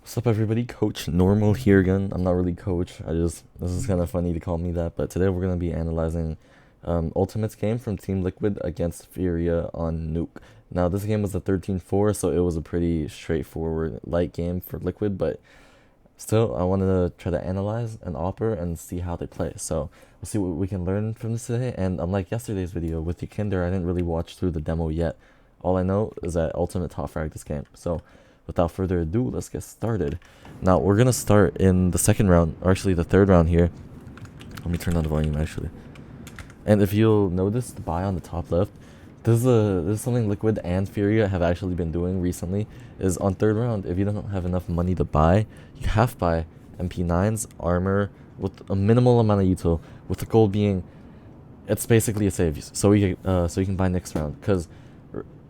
What's up, everybody? Coach Normal here again. I'm not really coach. This is kind of funny to call me that, but today we're gonna be analyzing Ultimate's game from Team Liquid against Furia on Nuke. Now, this game was a 13-4, so it was a pretty straightforward light game for Liquid, but still, I wanted to try to analyze an Opera and see how they play. So we'll see what we can learn from this today. And unlike yesterday's video with Ykinder, I didn't really watch through the demo yet. All I know is that Ultimate top fragged this game. So without further ado, let's get started. Now, we're going to start in the second round, or actually the third round here. Let me turn on the volume, actually. And if you'll notice the buy on the top left, this is something Liquid and Furia have actually been doing recently, is on third round, if you don't have enough money to buy, you half buy MP9s, armor, with a minimal amount of util, with the goal being, it's basically a save, so you can buy next round, because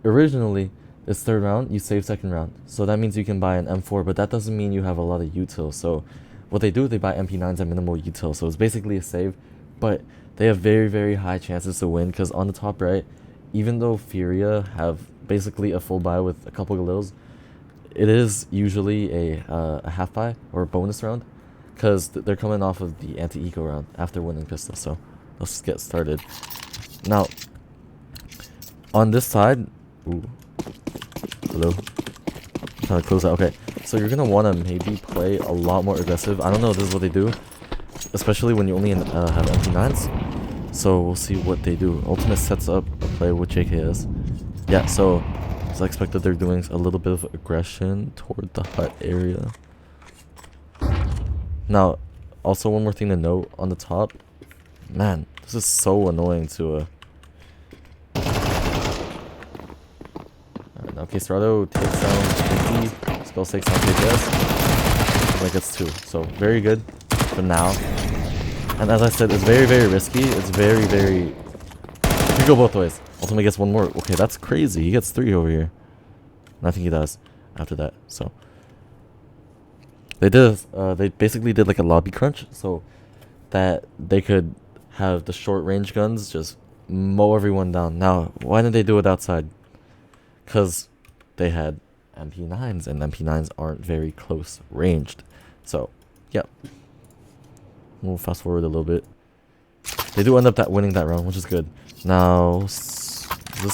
originally, it's third round, you save second round. So that means you can buy an M4, but that doesn't mean you have a lot of util. So what they do, they buy MP9s at minimal util. So it's basically a save, but they have very, very high chances to win, because on the top right, even though Furia have basically a full buy with a couple Galils, it is usually a half buy or a bonus round, because they're coming off of the anti-eco round after winning pistol. So let's get started. Now, on this side, ooh. Hello. I'm trying to close that. Okay, so you're gonna want to maybe play a lot more aggressive. I don't know if this is what they do, especially when you only have MP9s. So we'll see what they do. Ultimate sets up a play with JKS. Yeah, so as I expected, they're doing a little bit of aggression toward the hut area. Now, also one more thing to note on the top. Man, this is so annoying to Okay, Serrato takes down 50, Skull 6 on KPS, like it's 2, so very good for now. And as I said, it's very, very risky, it's very, very, it could go both ways. Ultimate gets one more, okay, that's crazy, he gets 3 over here. And I think he does after that, so. They basically did like a lobby crunch, so that they could have the short range guns just mow everyone down. Now, why didn't they do it outside? Because they had MP9s, and MP9s aren't very close ranged. So, yeah. We'll fast forward a little bit. They do end up winning that round, which is good. Now,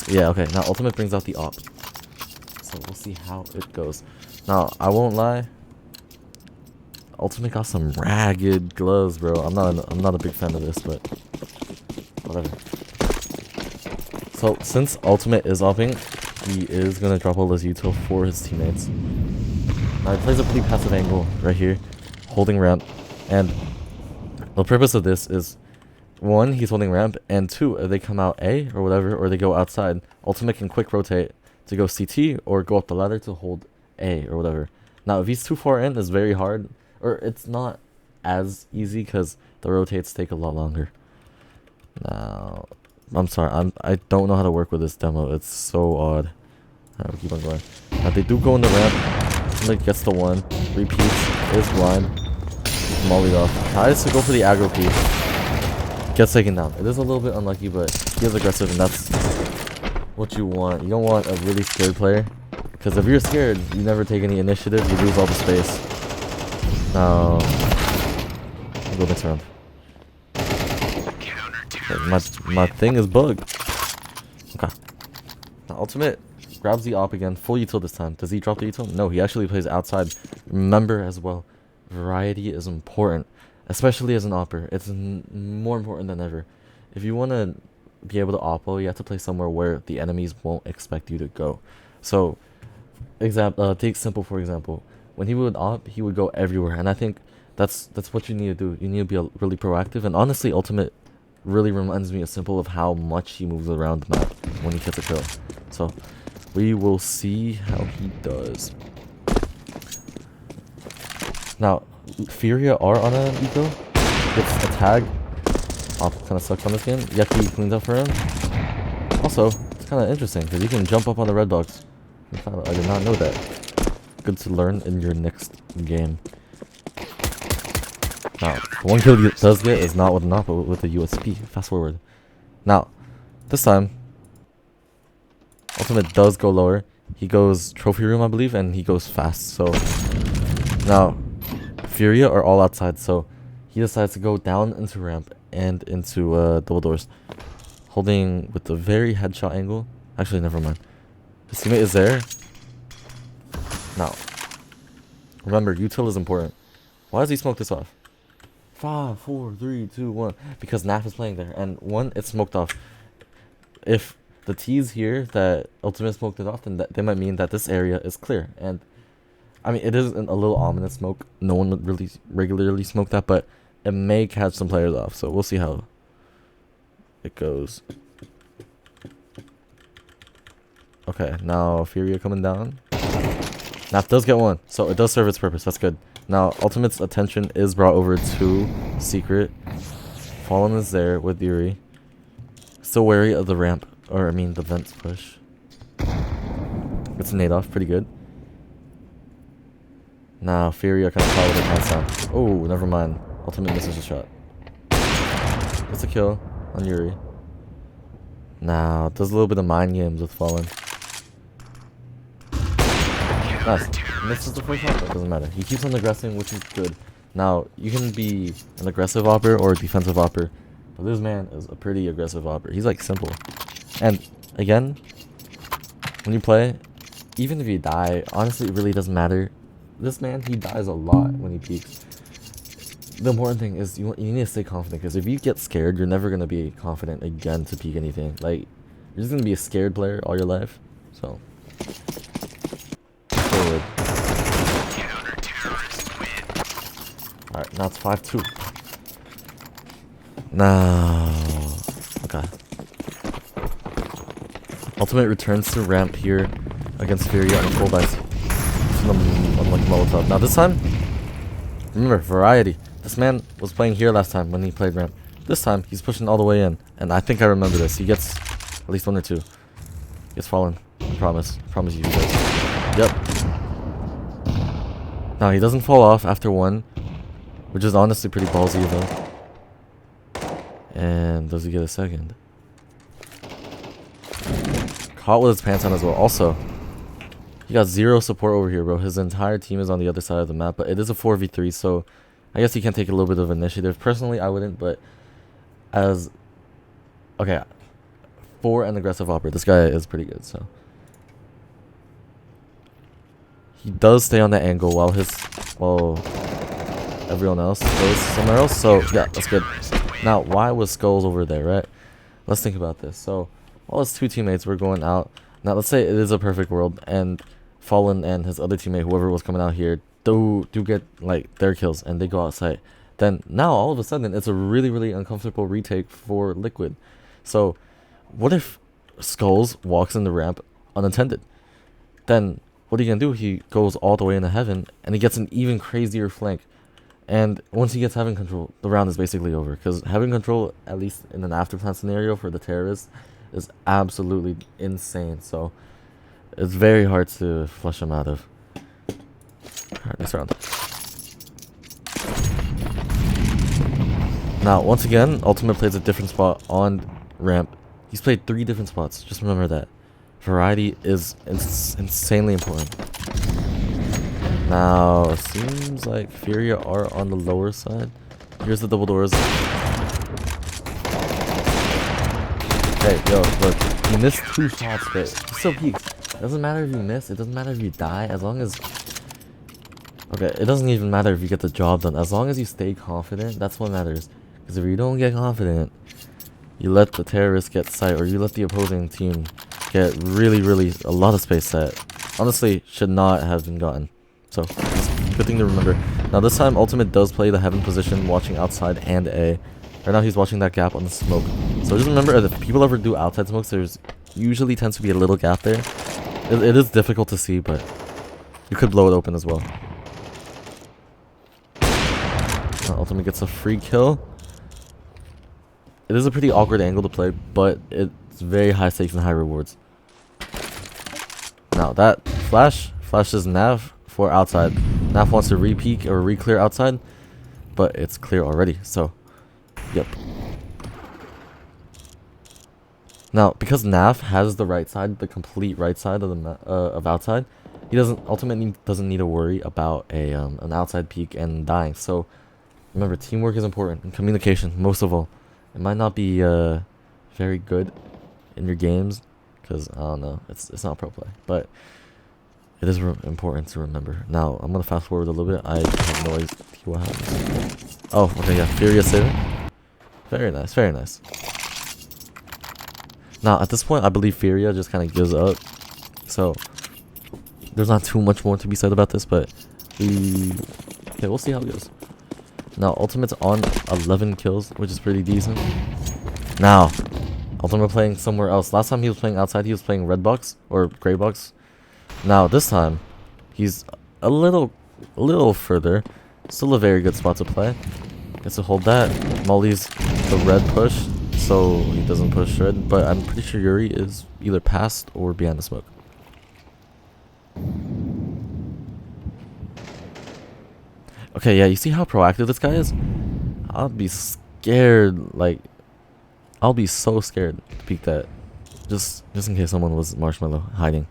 yeah, okay. Now, Ultimate brings out the op. So, we'll see how it goes. Now, I won't lie. Ultimate got some ragged gloves, bro. I'm not a big fan of this, but whatever. So, since Ultimate is opping, he is going to drop all his util for his teammates. Now he plays a pretty passive angle right here, holding ramp. And the purpose of this is, 1, he's holding ramp, and 2, if they come out A or whatever, or they go outside, Ultimate can quick rotate to go CT or go up the ladder to hold A or whatever. Now if he's too far in, it's very hard, or it's not as easy because the rotates take a lot longer. Now, I'm sorry, I don't know how to work with this demo. It's so odd. Alright, we'll keep on going. Now they do go in the ramp. Ultimate gets the 1. Repeats. Is blind. Mollied off. Tries to go for the aggro piece. Gets taken down. It is a little bit unlucky, but he is aggressive, and that's what you want. You don't want a really scared player, because if you're scared, you never take any initiative. You lose all the space. Now, we'll go next round. My thing is bugged. Okay. Now Ultimate grabs the op again. Full util this time. Does he drop the util? No, he actually plays outside. Remember as well, variety is important, especially as an opper. It's more important than ever. If you want to be able to oppo, you have to play somewhere where the enemies won't expect you to go. So, take Simple for example. When he would op, he would go everywhere, and I think that's what you need to do. You need to be really proactive, and honestly, Ultimate really reminds me of Simple of how much he moves around the map when he gets a kill. So we will see how he does. Now, Furia are on an eco. Gets a tag. Op kind of sucks on this game. Yucky cleans up for him. Also, it's kind of interesting because you can jump up on the red box. I did not know that. Good to learn in your next game. Now, the one kill he does get is not with an op, but with a USP. Fast forward. Now, this time, Ultimate does go lower. He goes trophy room, I believe, and he goes fast. So Now, Furia are all outside, so he decides to go down into ramp and into double doors, holding with a very headshot angle. Actually, never mind. His teammate is there. Now, remember, util is important. Why does he smoke this off? 5, 4, 3, 2, 1. Because Naf is playing there, and one, it's smoked off. If the T's here that Ultimate smoked it off, then they might mean that this area is clear. And I mean, it is a little ominous smoke. No one would really regularly smoke that, but it may catch some players off. So we'll see how it goes. Okay, now Furia coming down. Naf does get one, so it does serve its purpose. That's good. Now, Ultimate's attention is brought over to Secret. Fallen is there with Yuri. Still wary of the ramp, or I mean the vents push. It's a nade off, pretty good. Now, Furia kind of follow the pants down. Oh, never mind. Ultimate misses a shot. Gets a kill on Yuri. Now, does a little bit of mind games with Fallen. Nice. Misses the first one, but it doesn't matter. He keeps on aggressing, which is good. Now, you can be an aggressive opper or a defensive opper, but this man is a pretty aggressive opper. He's like simple. And again, when you play, even if you die, honestly, it really doesn't matter. This man, he dies a lot when he peeks. The important thing is you need to stay confident, because if you get scared, you're never going to be confident again to peek anything. Like, you're just going to be a scared player all your life. So, forward. Alright, now it's 5-2. Now, okay. Ultimate returns to ramp here against Furia on a full dice. Unlike Molotov. Now this time, remember, variety. This man was playing here last time when he played ramp. This time, he's pushing all the way in. And I think I remember this. He gets at least 1 or 2. He gets Fallen. I promise. I promise you guys. Yep. Now, he doesn't fall off after 1, which is honestly pretty ballsy of him. And does he get a second? Caught with his pants on as well. Also, he got 0 support over here, bro. His entire team is on the other side of the map, but it is a 4v3, so I guess he can take a little bit of initiative. Personally, I wouldn't, but as... Okay, for an aggressive opera, this guy is pretty good, so... He does stay on that angle while everyone else goes somewhere else, so yeah, that's good. Now, why was Skulls over there, right? Let's think about this. So, all his 2 teammates were going out. Now, let's say it is a perfect world, and Fallen and his other teammate, whoever was coming out here, do get, like, their kills, and they go outside. Then, now, all of a sudden, it's a really, really uncomfortable retake for Liquid. So, what if Skulls walks in the ramp unattended? Then, what are you gonna do? He goes all the way into heaven, and he gets an even crazier flank. And once he gets heaven control, the round is basically over. Because heaven control, at least in an afterplan scenario for the terrorists, is absolutely insane. So it's very hard to flush him out of. Alright, next round. Now, once again, Ultimate plays a different spot on ramp. He's played 3 different spots. Just remember that. Variety is insanely important. Now, it seems like Furia are on the lower side. Here's the double doors. Hey, yo, look. You missed 2 shots, but he still peeks. It doesn't matter if you miss. It doesn't matter if you die. As long as... Okay, it doesn't even matter if you get the job done. As long as you stay confident, that's what matters. Because if you don't get confident, you let the terrorists get sight, or you let the opposing team get really, really a lot of space that honestly should not have been gotten. So, good thing to remember. Now this time, Ultimate does play the heaven position, watching outside and A. Right now he's watching that gap on the smoke. So just remember, if people ever do outside smokes, there's usually tends to be a little gap there. It is difficult to see, but you could blow it open as well. Now Ultimate gets a free kill. It is a pretty awkward angle to play, but it's very high stakes and high rewards. Now that flashes Nav for outside. Nav wants to re-peek or re-clear outside, but it's clear already, so yep. Now, because Nav has the right side, the complete right side of the of outside, doesn't need to worry about an outside peek and dying. So remember, teamwork is important and communication most of all. It might not be very good in your games because I don't know, it's not pro play, but it is important to remember. Now I'm gonna fast forward a little bit. I have no idea what happens. Oh, okay, yeah, Furious saving. Very nice, very nice. Now at this point, I believe Furia just kind of gives up. So there's not too much more to be said about this, but we'll see how it goes. Now Ultimate's on 11 kills, which is pretty decent. Now Ultimate playing somewhere else. Last time he was playing outside, he was playing red box or gray box. Now this time he's a little further. Still a very good spot to play. Gets to hold that. Molly's the red push, so he doesn't push red, but I'm pretty sure Yuri is either past or behind the smoke. Okay, yeah, you see how proactive this guy is? I'll be scared, like, I'll be so scared to peek that. Just in case someone was Marshmallow hiding.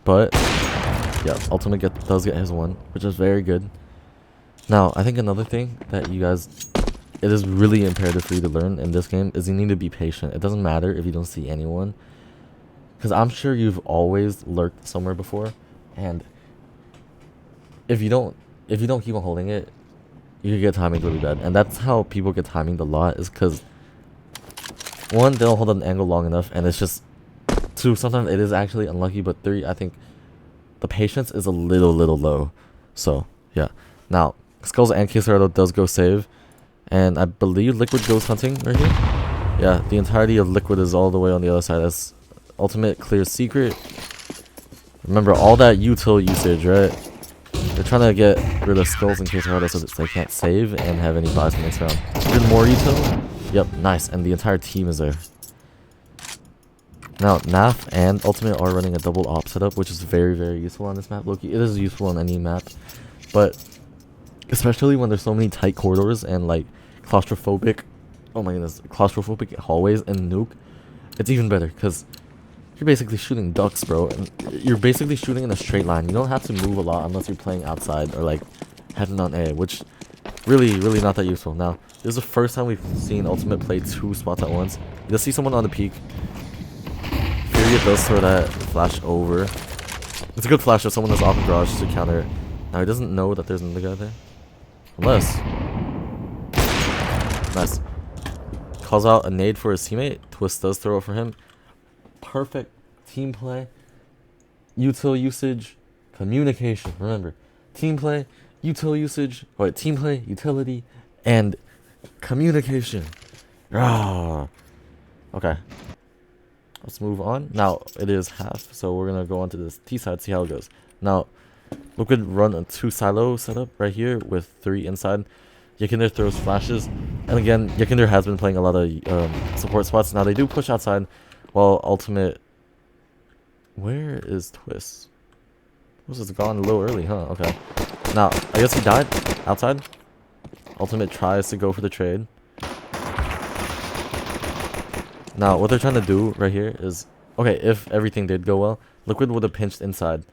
But, yeah, Ultimate does get his one, which is very good. Now, I think another thing that you guys, it is really imperative for you to learn in this game is you need to be patient. It doesn't matter if you don't see anyone. Because I'm sure you've always lurked somewhere before, and if you don't keep on holding it, you get timing really bad. And that's how people get timing a lot, is because one, they don't hold an angle long enough, and it's just two, sometimes it is actually unlucky, but three, I think the patience is a little low. So yeah. Now Skulls and Kisarado does go save, and I believe Liquid goes hunting right here. Yeah, the entirety of Liquid is all the way on the other side. As Ultimate clears secret. Remember all that util usage, right? They're trying to get rid of Skulls and Kisarado so that they can't save and have any buys for next round. Even more util. Yep, nice, and the entire team is there. Now, Naf and Ultimate are running a double op setup, which is very useful on this map. Loki, it is useful on any map, but especially when there's so many tight corridors and like claustrophobic, oh my goodness, claustrophobic hallways in Nuke, it's even better because you're basically shooting ducks, bro, and you're basically shooting in a straight line. You don't have to move a lot unless you're playing outside or like heading on A, which really not that useful. Now, this is the first time we've seen Ultimate play two spots at once. You'll see someone on the peak. Furia does throw that flash over. It's a good flash if someone has off garage to counter it. Now he doesn't know that there's another guy there. Unless. Nice. Calls out a nade for his teammate. Twist does throw it for him. Perfect team play. Util usage. Communication. Remember. Team play. Util usage. Wait, team play. Utility. And communication. Ah. Okay. Let's move on. Now, it is half, so we're going to go on to this T side, see how it goes. Now, Liquid run a 2 silo setup right here with 3 inside. Yakinder throws flashes. And again, Yakinder has been playing a lot of support spots. Now, they do push outside, while Ultimate... Where is Twist? This is gone a little early, huh? Okay. Now, I guess he died outside. Ultimate tries to go for the trade. Now, what they're trying to do right here is... Okay, if everything did go well, Liquid would have pinched inside,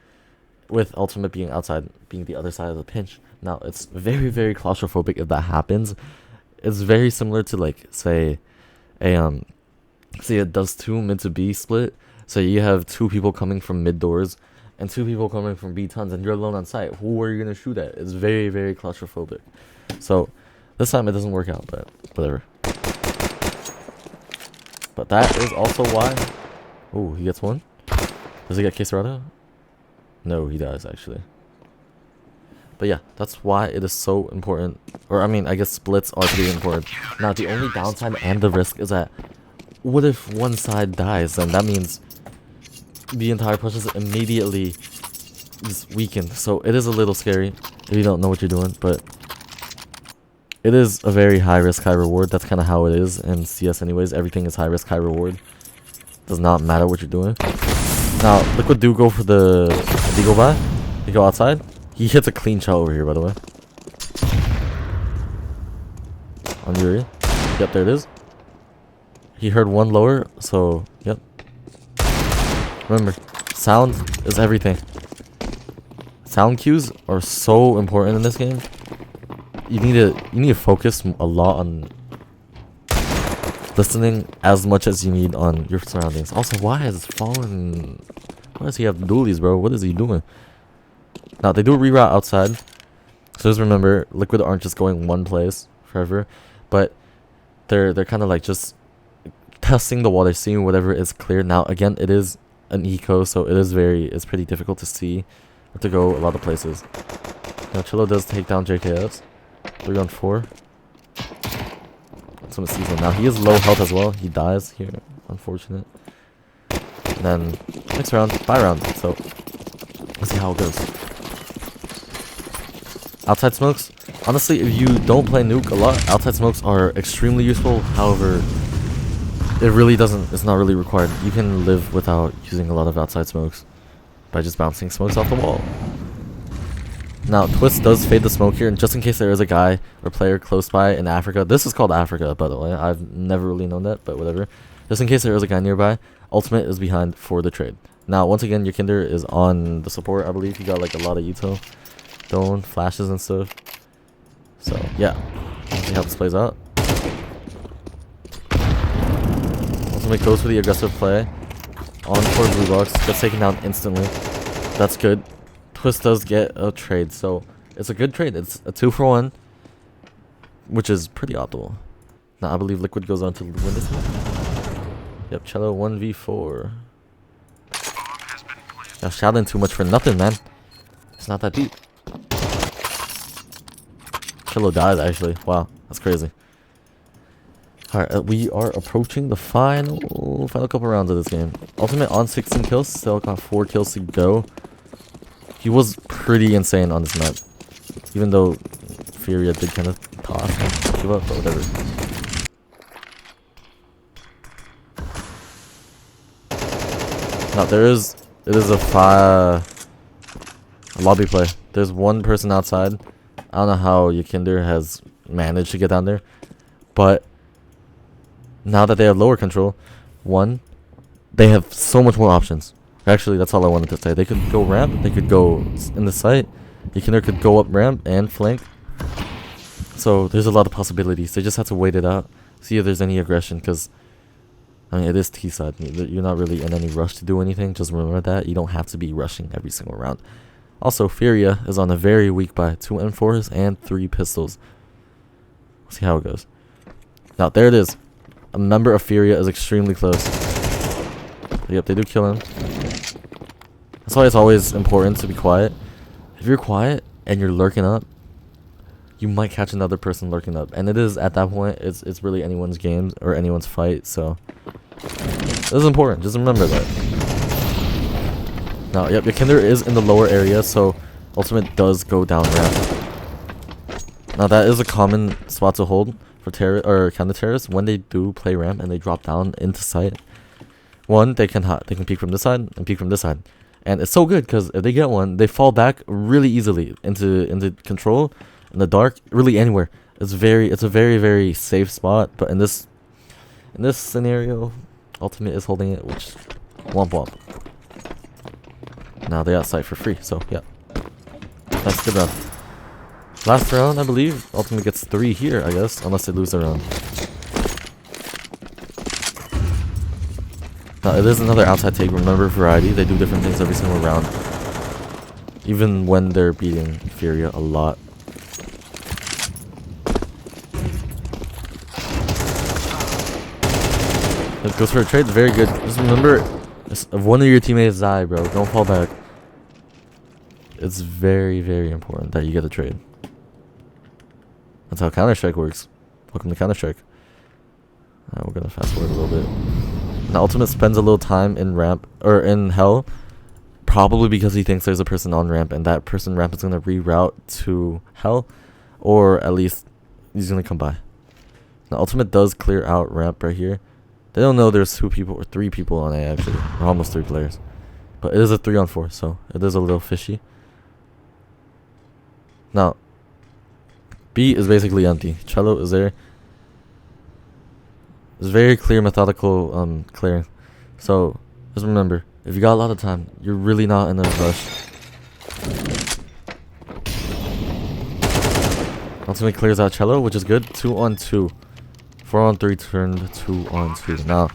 with Ultimate being outside, being the other side of the pinch. Now, it's very claustrophobic if that happens. It's very similar to, like, say a does 2 mid to B split. So you have 2 people coming from mid doors and 2 people coming from B tons, and you're alone on site. Who are you going to shoot at? It's very claustrophobic. So, this time it doesn't work out, but whatever. But that is also why... Oh, he gets one? Does he get Kisarado? No, he does, actually. But yeah, that's why it is so important. Or, I mean, I guess splits are pretty important. Now, the only downside and the risk is that... What if one side dies? Then that means... the entire push is immediately... just weakened. So, it is a little scary if you don't know what you're doing, but... It is a very high risk, high reward. That's kind of how it is in CS anyways. Everything is high risk, high reward. Does not matter what you're doing. Now, Liquid do go for the Deagle buy. They go outside. He hits a clean shot over here, by the way. On Yuri. Yep, there it is. He heard one lower, so, yep. Remember, sound is everything. Sound cues are so important in this game. You need to focus a lot on listening as much as you need on your surroundings. Also, why has Fallen? Why does he have dualies, bro? What is he doing? Now they do reroute outside, so just remember, Liquid aren't just going one place forever, but they're kind of like just testing the water, seeing whatever is clear. Now again, it is an eco, so it's pretty difficult to see or to go a lot of places. Now Chillo does take down JKS, 3 on 4. Someone sees him. Now he is low health as well. He dies here, unfortunate. And then next round, bye round. So let's see how it goes. Outside smokes. Honestly, if you don't play Nuke a lot, outside smokes are extremely useful. However, it's not really required. You can live without using a lot of outside smokes by just bouncing smokes off the wall. Now, Twist does fade the smoke here, and just in case there is a guy or player close by in Africa. This is called Africa, by the way. I've never really known that, but whatever. Just in case there is a guy nearby, Ultimate is behind for the trade. Now, once again, your Kinder is on the support, I believe. He got like a lot of util. Throwing flashes and stuff. So, yeah. Let's see how this plays out. Ultimate goes for the aggressive play. On for blue box. Gets taken down instantly. That's good. Twist does get a trade, so it's a good trade. It's a 2-for-1, which is pretty optimal. Now I believe Liquid goes on to win this one. Yep, Cello 1v4. Now shouting too much for nothing, man. It's not that deep. Cello dies actually. Wow, that's crazy. Alright, we are approaching the final couple rounds of this game. Ultimate on 16 kills, still got 4 kills to go. He was pretty insane on this map. Even though Furia did kind of toss and give up, but whatever. Now it is a lobby play. There's one person outside. I don't know how Yakinder has managed to get down there. But now that they have lower control, they have so much more options. Actually, that's all I wanted to say. They could go ramp, they could go in the site. Yakinder could go up ramp and flank. So there's a lot of possibilities. They just have to wait it out, see if there's any aggression, because I mean, it is T-side. You're not really in any rush to do anything. Just remember that. You don't have to be rushing every single round. Also, Furia is on a very weak buy. 2 M4s and 3 pistols. Let's see how it goes. Now, there it is. A member of Furia is extremely close. Yep, they do kill him. That's why it's always important to be quiet. If you're quiet and you're lurking up, you might catch another person lurking up. And it is, at that point, it's really anyone's game or anyone's fight. So, this is important. Just remember that. Now, yep, Yakinder is in the lower area, so Ultimate does go down ramp. Now, that is a common spot to hold for counter-terrorists when they do play ramp and they drop down into sight. One, they can peek from this side and peek from this side. And it's so good because if they get one, they fall back really easily into control in the dark, really anywhere. It's a very, very safe spot. But in this scenario, Ultimate is holding it, which womp womp. Now they got sight for free, so yeah. Nice, good round. Last round, I believe, Ultimate gets 3 here, I guess, unless they lose the round. Now, it is another outside take. Remember, variety. They do different things every single round. Even when they're beating Furia a lot. It goes for a trade. Very good. Just remember, if one of your teammates die, bro, don't fall back. It's very, very important that you get a trade. That's how Counter-Strike works. Welcome to Counter-Strike. We're going to fast forward a little bit. Now, Ultimate spends a little time in ramp, or in hell, probably because he thinks there's a person on ramp, and that person ramp is going to reroute to hell, or at least he's going to come by. Now, Ultimate does clear out ramp right here. They don't know there's 2 people or 3 people on A, actually, or almost 3 players. But it is a 3-on-4, so it is a little fishy. Now, B is basically empty. Cello is there. It's very clear, methodical clearing. So, just remember, if you got a lot of time, you're really not in a rush. Ultimate clears out Cello, which is good. 2 on 2. 4 on 3 turned 2 on 2. Now,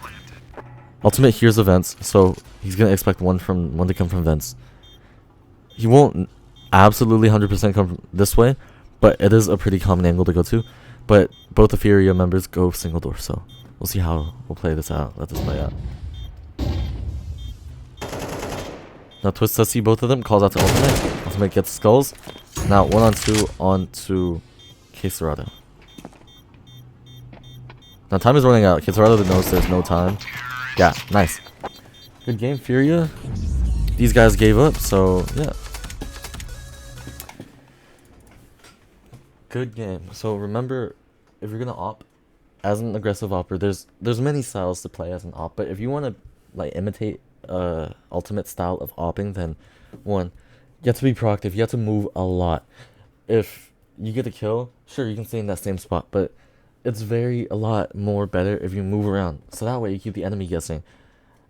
Ultimate hears the vents, so he's gonna expect one to come from vents. He won't absolutely 100% come from this way, but it is a pretty common angle to go to. But both the Furia members go single door, so we'll see how we'll play this out. Let this play out. Now Twist does see both of them, calls out to Ultimate. Ultimate gets skulls. Now 1 on 2 on to Queserado. Now time is running out. Queserado knows there's no time. Yeah, nice. Good game, Furia. These guys gave up, so yeah. Good game. So remember, if you're gonna op as an aggressive opper, there's many styles to play as an op, but if you wanna like imitate ultimate style of opping, then one, you have to be proactive. You have to move a lot. If you get a kill, sure you can stay in that same spot, but it's a lot more better if you move around. So that way you keep the enemy guessing.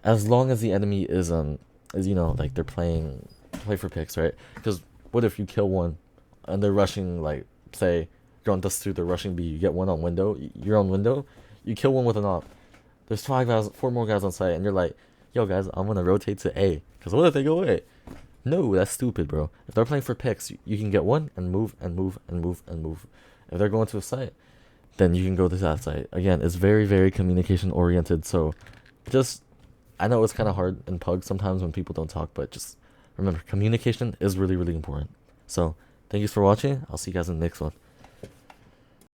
As long as the enemy is you know, like they're play for picks, right? Because what if you kill one and they're rushing, like say you're on dust 2, they're rushing B, you get one on window, you're on window, you kill one with an op. There's 4 more guys on site, and you're like, yo guys, I'm gonna rotate to A. Because what if they go A? No, that's stupid, bro. If they're playing for picks, you can get one and move and move and move and move. If they're going to a site, then you can go to that site. Again, it's very, very communication oriented, so just, I know it's kind of hard in PUG sometimes when people don't talk, but just remember, communication is really, really important. So, thank you for watching. I'll see you guys in the next one.